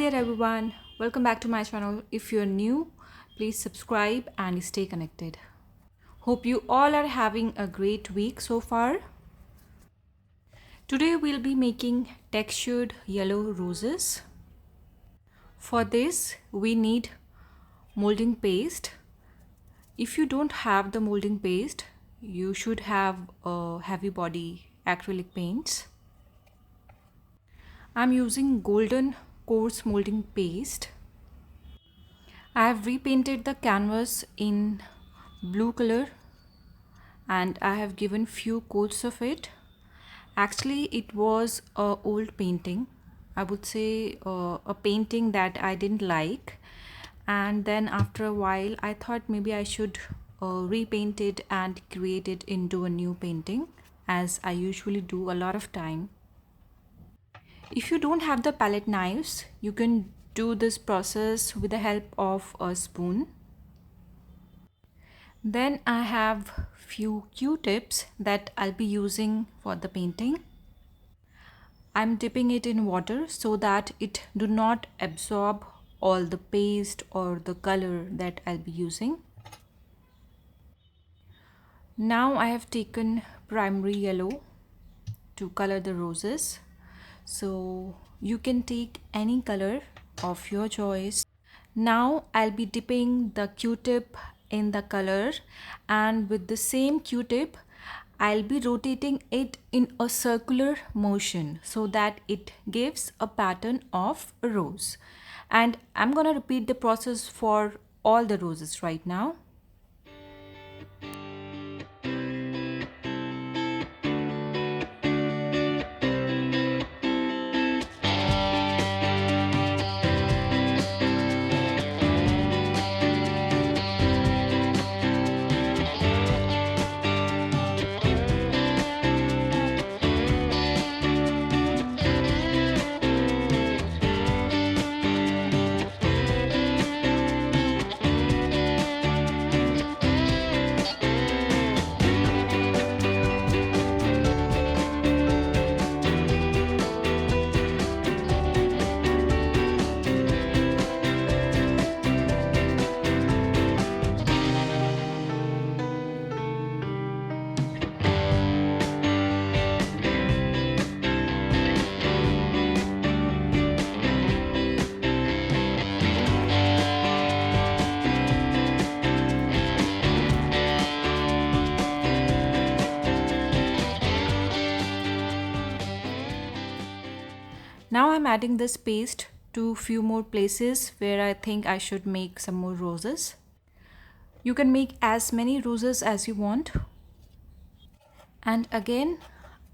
there everyone, welcome back to my channel. If you're new, please subscribe and stay connected. Hope you all are having a great week so far. Today we'll be making textured yellow roses. For this we need molding paste. If you don't have the molding paste, you should have heavy body acrylic paints. I'm using golden coarse molding paste. I have repainted the canvas in blue color and I have given few coats of it. Actually, it was a old painting. I would say a painting that I didn't like, and then after a while I thought maybe I should repaint it and create it into a new painting, as I usually do a lot of time. If you don't have the palette knives, you can do this process with the help of a spoon. Then I have few Q-tips that I'll be using for the painting. I'm dipping it in water so that it do not absorb all the paste or the color that I'll be using. Now I have taken primary yellow to color the roses. So you can take any color of your choice. Now I'll be dipping the Q-tip in the color, and with the same Q-tip I'll be rotating it in a circular motion so that it gives a pattern of a rose. And I'm gonna repeat the process for all the roses right now. Now I'm adding this paste to few more places where I think I should make some more roses. You can make as many roses as you want. And again,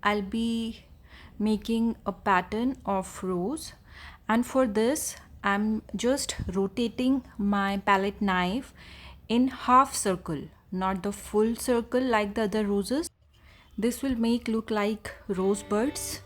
I'll be making a pattern of rose, and for this I'm just rotating my palette knife in half circle, not the full circle like the other roses. This will make look like rose buds.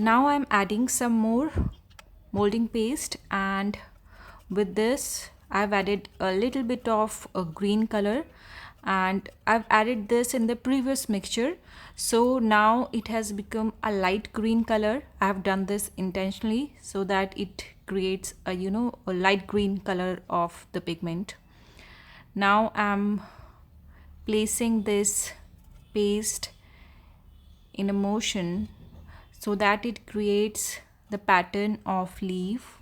Now I'm adding some more molding paste, and with this I've added a little bit of a green color, and I've added this in the previous mixture, so now it has become a light green color. I've done this intentionally so that it creates a a light green color of the pigment. Now I'm placing this paste in a motion so that it creates the pattern of leaf.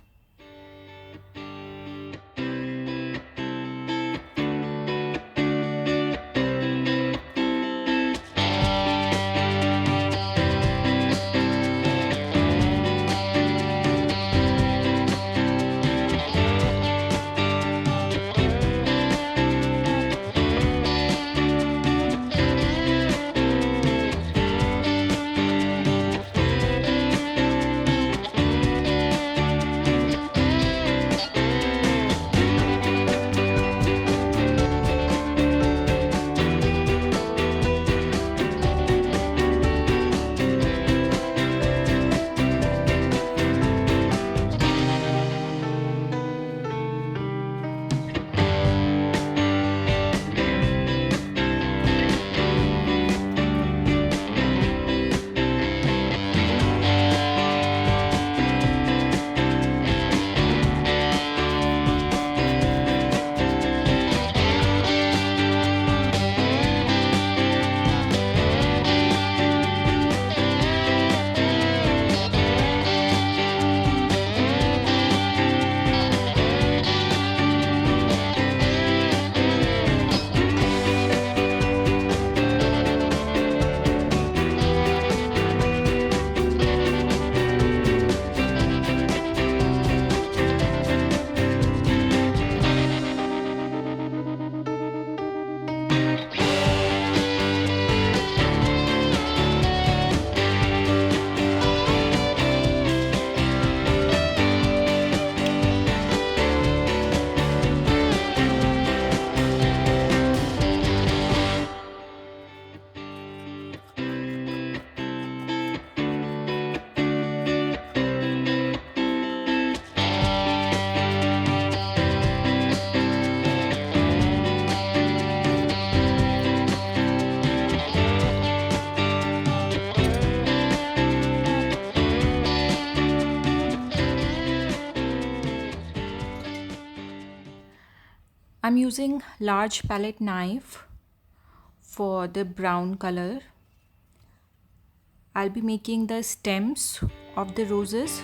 I'm using large palette knife for the brown color. I'll be making the stems of the roses.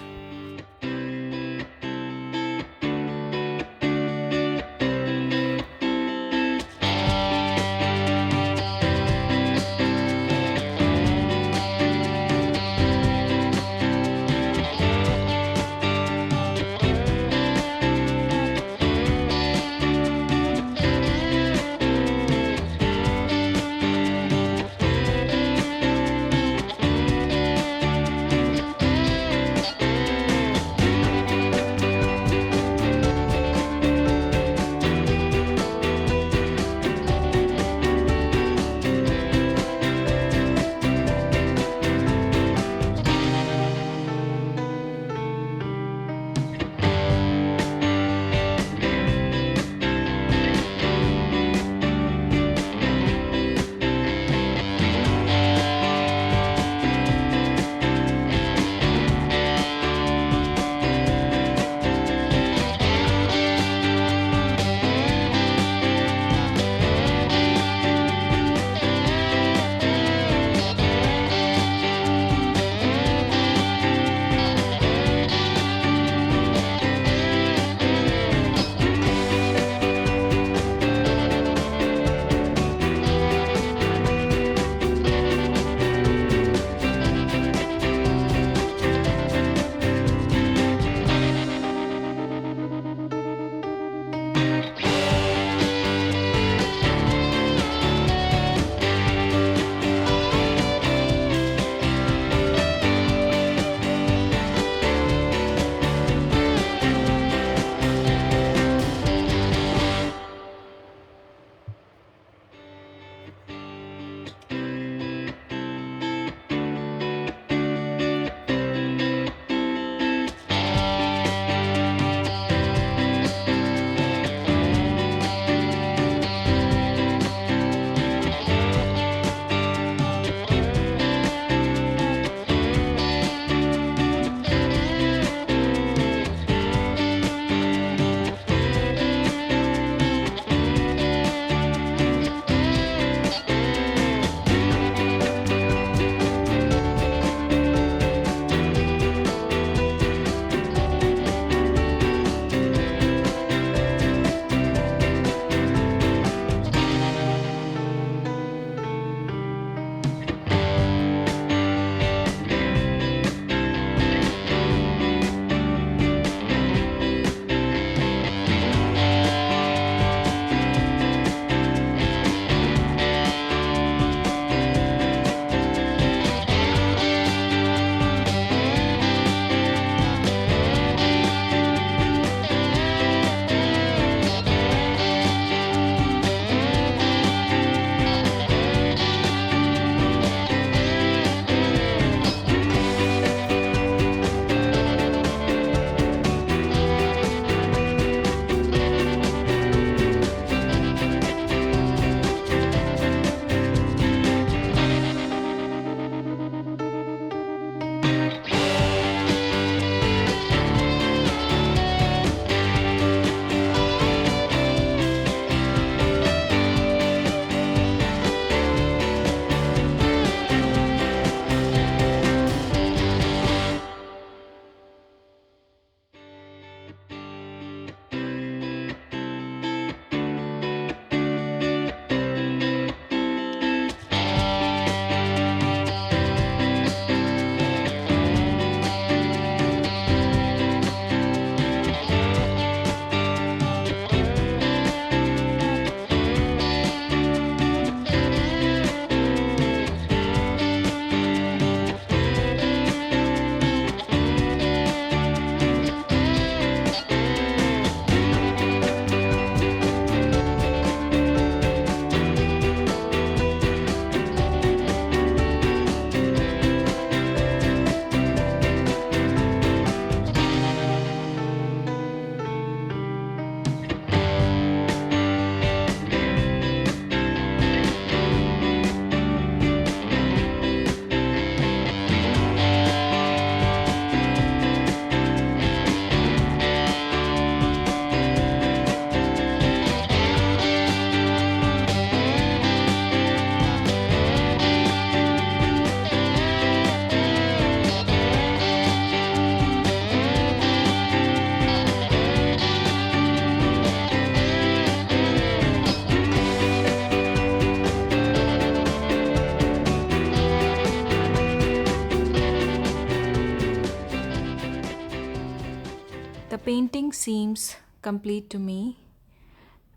The painting seems complete to me,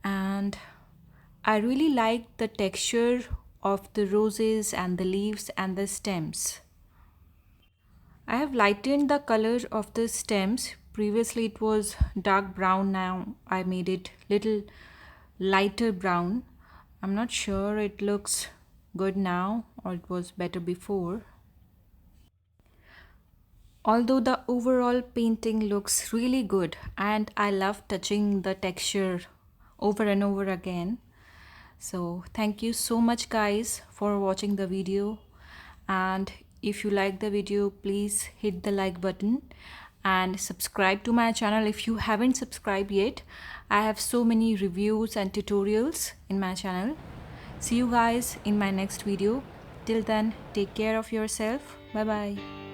and I really like the texture of the roses and the leaves and the stems. I have lightened the color of the stems. Previously it was dark brown, now I made it little lighter brown. I'm not sure it looks good now or it was better before. Although the overall painting looks really good and I love touching the texture over and over again. So thank you so much guys for watching the video, and if you like the video please hit the like button and subscribe to my channel if you haven't subscribed yet. I have so many reviews and tutorials in my channel. See you guys in my next video. Till then, take care of yourself. Bye bye.